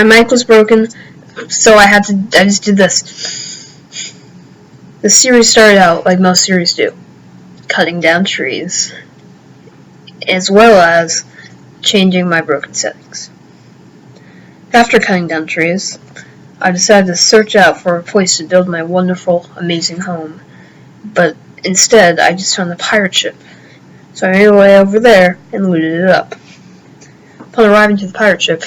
My mic was broken, so I just did this. The series started out like most series do, cutting down trees, as well as changing my broken settings. After cutting down trees, I decided to search out for a place to build my wonderful, amazing home, but instead I just found the pirate ship, so I made my way over there and looted it up. Upon arriving to the pirate ship,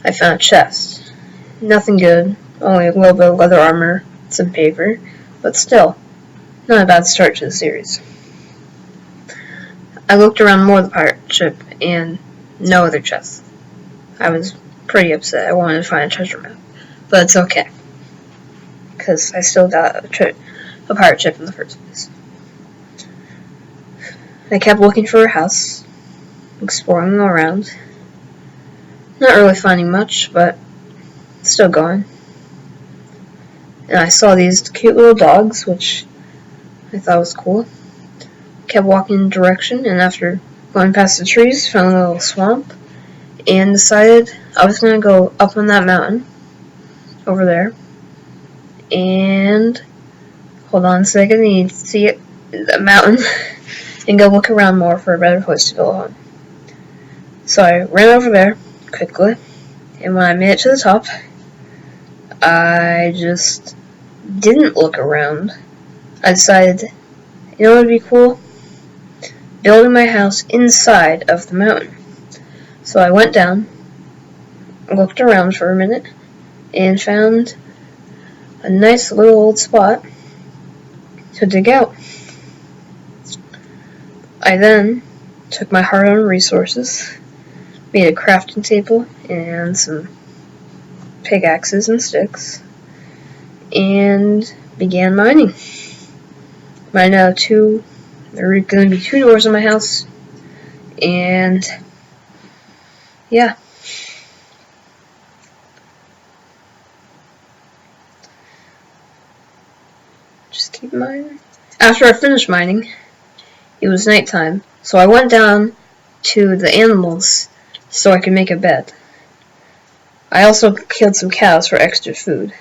I found a chest. Nothing good, only a little bit of leather armor, some paper, but still, not a bad start to the series. I looked around more of the pirate ship, and no other chests. I was pretty upset. I wanted to find a treasure map, but it's okay, because I still got a pirate ship in the first place. I kept looking for a house, exploring around, not really finding much, but still going. And I saw these cute little dogs, which I thought was cool. Kept walking in the direction, and after going past the trees, found a little swamp, and decided I was going to go up on that mountain over there. And hold on a second, I need to see it, the mountain, and go look around more for a better place to build a home. So I ran over there quickly, and when I made it to the top, I just didn't look around. I decided, you know what would be cool? Building my house inside of the mountain. So I went down, looked around for a minute, and found a nice little old spot to dig out. I then took my hard-earned resources, made a crafting table and some pickaxes and sticks, and began mining. Right now, there are going to be 2 doors in my house, and yeah. Just keep mining. After I finished mining, it was nighttime, so I went down to the animals so I could make a bed. I also killed some cows for extra food.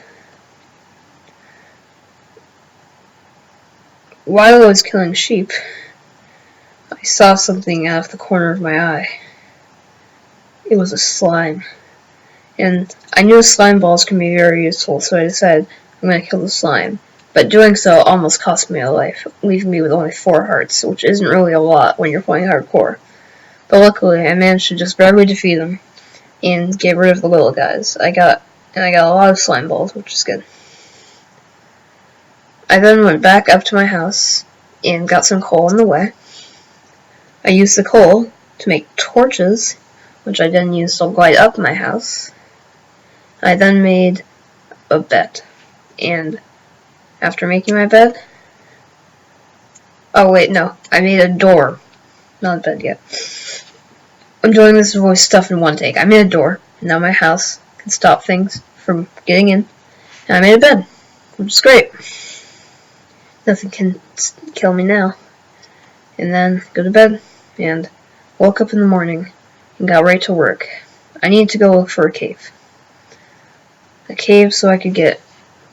While I was killing sheep, I saw something out of the corner of my eye. It was a slime. And I knew slime balls can be very useful, so I decided I'm going to kill the slime. But doing so almost cost me a life, leaving me with only 4 hearts, which isn't really a lot when you're playing hardcore. But luckily, I managed to just barely defeat them and get rid of the little guys. I got a lot of slime balls, which is good. I then went back up to my house and got some coal on the way. I used the coal to make torches, which I then used to light up my house. I then made a bed, and after making my bed, I made a door, not a bed yet. I'm doing this voice stuff in one take. I made a door, and now my house can stop things from getting in, and I made a bed, which is great. Nothing can kill me now. And then go to bed, and woke up in the morning, and got right to work. I needed to go look for a cave. A cave so I could get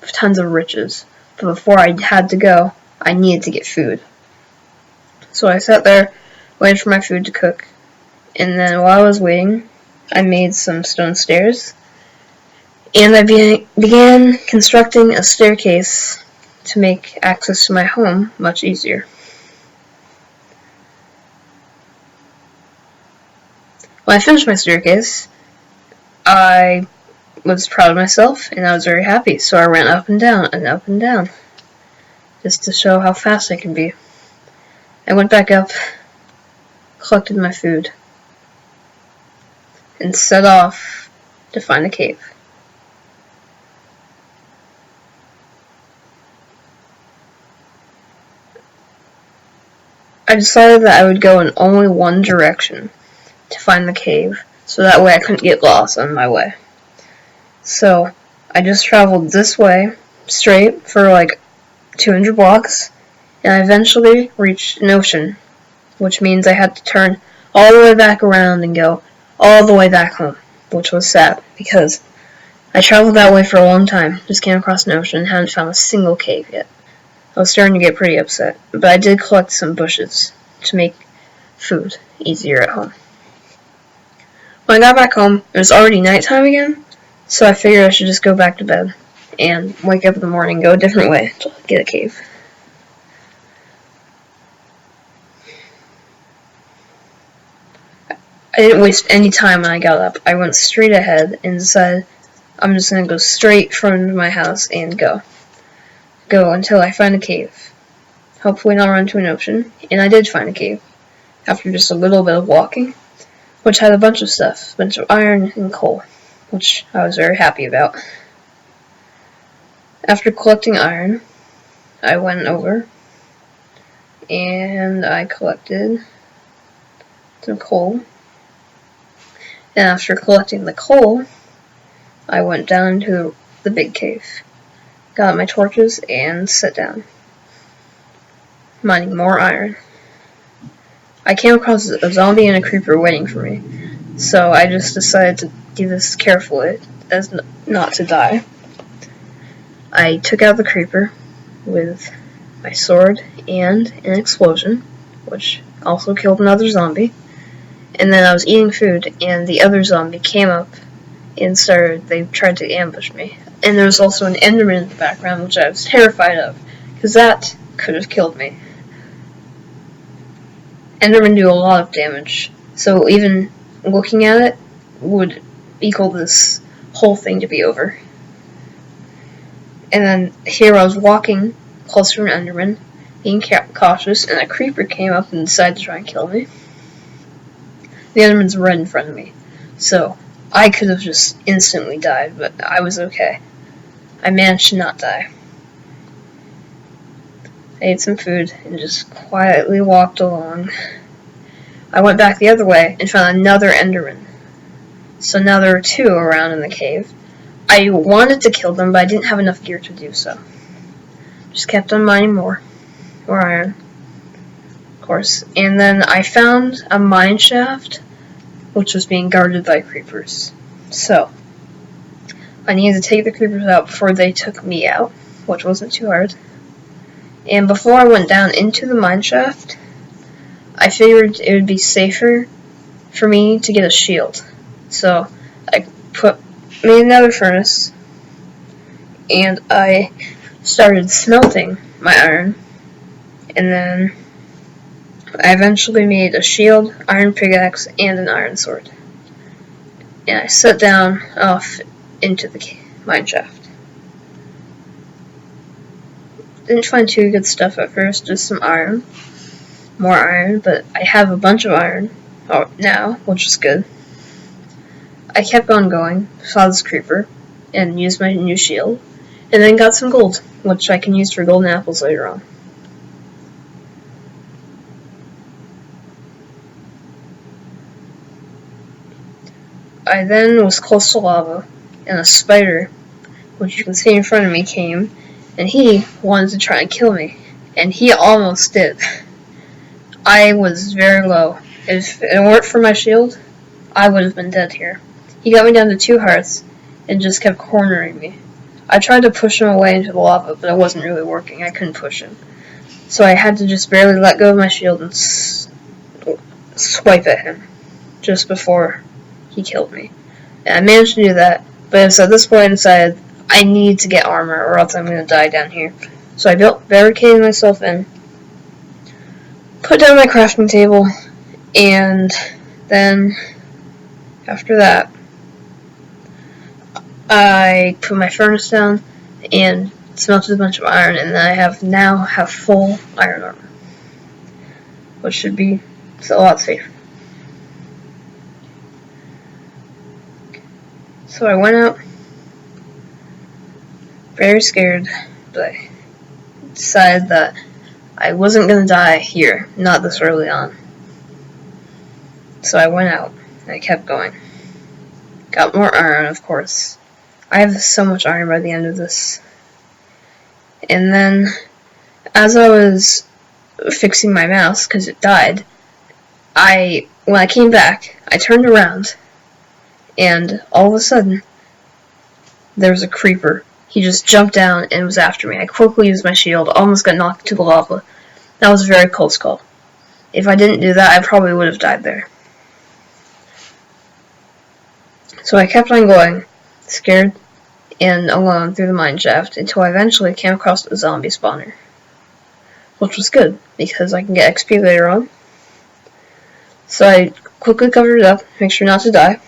tons of riches. But before I had to go, I needed to get food. So I sat there, waiting for my food to cook. And then while I was waiting, I made some stone stairs. And I began constructing a staircase to make access to my home much easier. When I finished my staircase, I was proud of myself, and I was very happy, so I ran up and down, just to show how fast I can be. I went back up, collected my food, and set off to find a cave. I decided that I would go in only one direction to find the cave, so that way I couldn't get lost on my way. So I just traveled this way, straight, for like 200 blocks, and I eventually reached an ocean, which means I had to turn all the way back around and go all the way back home. which was sad because I traveled that way for a long time, just came across an ocean and hadn't found a single cave yet. I was starting to get pretty upset, but I did collect some bushes to make food easier at home. When I got back home, it was already nighttime again, so I figured I should just go back to bed and wake up in the morning and go a different way to get a cave. I didn't waste any time when I got up. I went straight ahead and decided I'm just going to go straight from my house and go until I find a cave. Hopefully not run into an ocean. And I did find a cave after just a little bit of walking, which had a bunch of stuff, a bunch of iron and coal, which I was very happy about. After collecting iron, I went over and I collected some coal. And after collecting the coal, I went down to the big cave, got my torches, and sat down, mining more iron. I came across a zombie and a creeper waiting for me, so I just decided to do this carefully, as not to die. I took out the creeper with my sword and an explosion, which also killed another zombie. And then I was eating food, and the other zombie came up and they tried to ambush me. And there was also an Enderman in the background, which I was terrified of, because that could have killed me. Endermen do a lot of damage, so even looking at it would equal this whole thing to be over. And then here I was walking close to an Enderman, being cautious, and a creeper came up and decided to try and kill me. The Enderman's right in front of me, so I could have just instantly died, but I was okay. I managed to not die. I ate some food and just quietly walked along. I went back the other way and found another Enderman. So now there were two around in the cave. I wanted to kill them, but I didn't have enough gear to do so. Just kept on mining more iron, of course. And then I found a mine shaft, which was being guarded by creepers. So I needed to take the creepers out before they took me out, which wasn't too hard. And before I went down into the mine shaft, I figured it would be safer for me to get a shield. So I made another furnace, and I started smelting my iron, and then I eventually made a shield, iron pickaxe, and an iron sword. And I sat down off into the mine shaft. Didn't find too good stuff at first, just some iron. More iron, but I have a bunch of iron now, which is good. I kept on going, saw this creeper, and used my new shield, and then got some gold, which I can use for golden apples later on. I then was close to lava, and a spider, which you can see in front of me, came, and he wanted to try and kill me, and he almost did. I was very low. If it weren't for my shield, I would have been dead here. He got me down to 2 hearts and just kept cornering me. I tried to push him away into the lava, but it wasn't really working. I couldn't push him. So I had to just barely let go of my shield and swipe at him just before he killed me. And I managed to do that, but at this point I decided I need to get armor or else I'm going to die down here. So I barricaded myself in, put down my crafting table, and then after that I put my furnace down and smelted a bunch of iron, and then I now have full iron armor, which should be a lot safer. So I went out very scared, but I decided that I wasn't going to die here, not this early on. So I went out, and I kept going. Got more iron, of course. I have so much iron by the end of this. And then, as I was fixing my mouse, because it died, when I came back, I turned around, and all of a sudden, there was a creeper. He just jumped down and was after me. I quickly used my shield, almost got knocked to the lava. That was a very close call. If I didn't do that, I probably would have died there. So I kept on going, scared and alone through the mine shaft, until I eventually came across a zombie spawner. Which was good, because I can get XP later on. So I quickly covered it up, make sure not to die.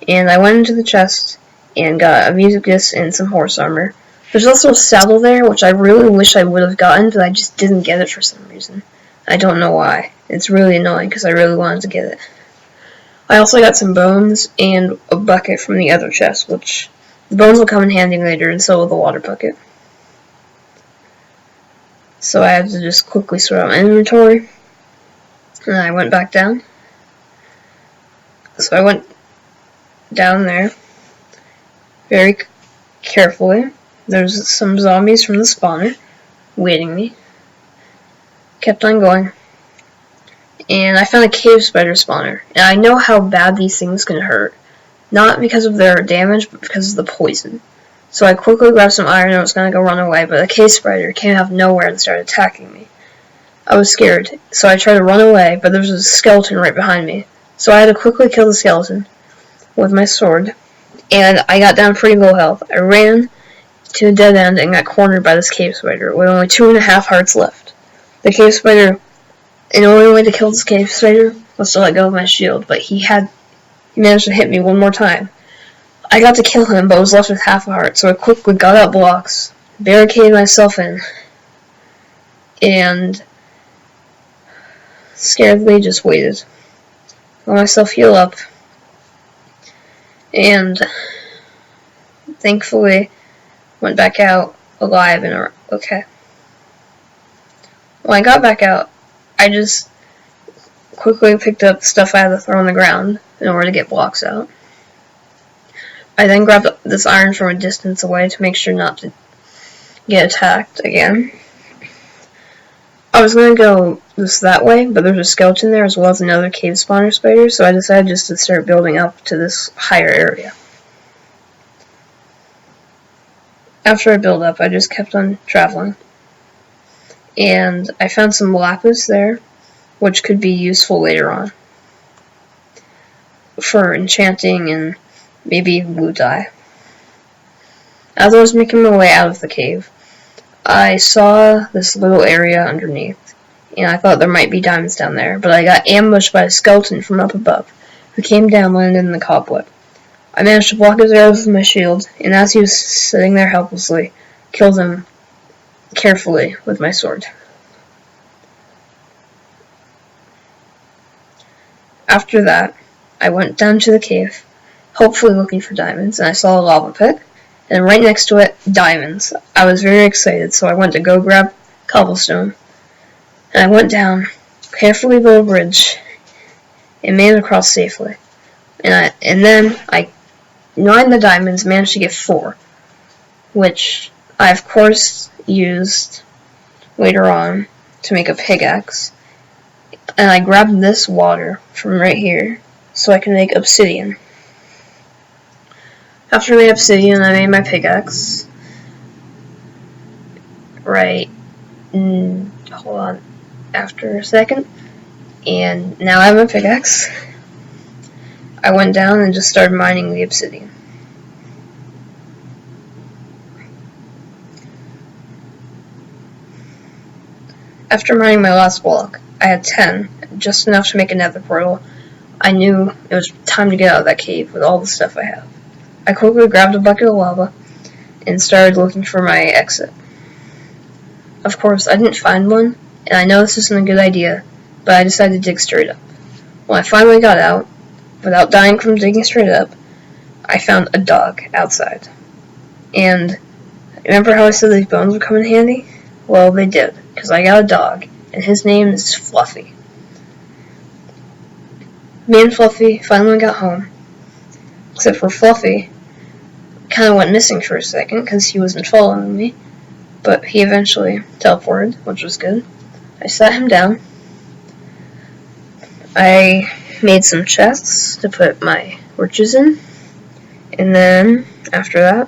And I went into the chest and got a music disc and some horse armor. There's also a saddle there, which I really wish I would have gotten, but I just didn't get it for some reason. I don't know why. It's really annoying because I really wanted to get it. I also got some bones and a bucket from the other chest, which the bones will come in handy later, and so will the water bucket. So I had to just quickly sort out my inventory, and I went back down. So I went down there very carefully. There's some zombies from the spawner waiting me. Kept on going. And I found a cave spider spawner. And I know how bad these things can hurt. Not because of their damage, but because of the poison. So I quickly grabbed some iron and I was going to go run away, but a cave spider came out of nowhere and started attacking me. I was scared, so I tried to run away, but there was a skeleton right behind me. So I had to quickly kill the skeleton with my sword. And I got down pretty low health. I ran to a dead end and got cornered by this cave spider with only 2.5 hearts left. The cave spider, and the only way to kill this cave spider was to let go of my shield, but he managed to hit me one more time. I got to kill him, but was left with half a heart, so I quickly got out blocks, barricaded myself in, and scaredly just waited. Let myself heal up, and thankfully went back out alive and okay. When I got back out, I just quickly picked up the stuff I had to throw on the ground in order to get blocks out. I then grabbed this iron from a distance away to make sure not to get attacked again. I was going to go just that way, but there's a skeleton there as well as another cave spawner spider, so I decided just to start building up to this higher area. After I built up, I just kept on traveling. And I found some lapis there, which could be useful later on for enchanting and maybe blue dye. As I was making my way out of the cave, I saw this little area underneath, and I thought there might be diamonds down there, but I got ambushed by a skeleton from up above, who came down and landed in the cobweb. I managed to block his arrows with my shield, and as he was sitting there helplessly, killed him carefully with my sword. After that, I went down to the cave, hopefully looking for diamonds, and I saw a lava pit, and right next to it, diamonds. I was very excited, so I went to go grab cobblestone, and I went down, carefully built a bridge, and made it across safely. And then I mined the diamonds, managed to get 4, which I of course used later on to make a pickaxe. And I grabbed this water from right here so I can make obsidian. After I made obsidian, I made my pickaxe. Hold on, after a second. And now I have my pickaxe. I went down and just started mining the obsidian. After mining my last block, I had 10, just enough to make a nether portal. I knew it was time to get out of that cave with all the stuff I have. I quickly grabbed a bucket of lava and started looking for my exit. Of course, I didn't find one, and I know this isn't a good idea, but I decided to dig straight up. When I finally got out, without dying from digging straight up, I found a dog outside. And remember how I said these bones would come in handy? Well, they did, because I got a dog, and his name is Fluffy. Me and Fluffy finally got home, except for Fluffy kind of went missing for a second because he wasn't following me, but he eventually teleported, which was good. I sat him down. I made some chests to put my torches in. And then, after that,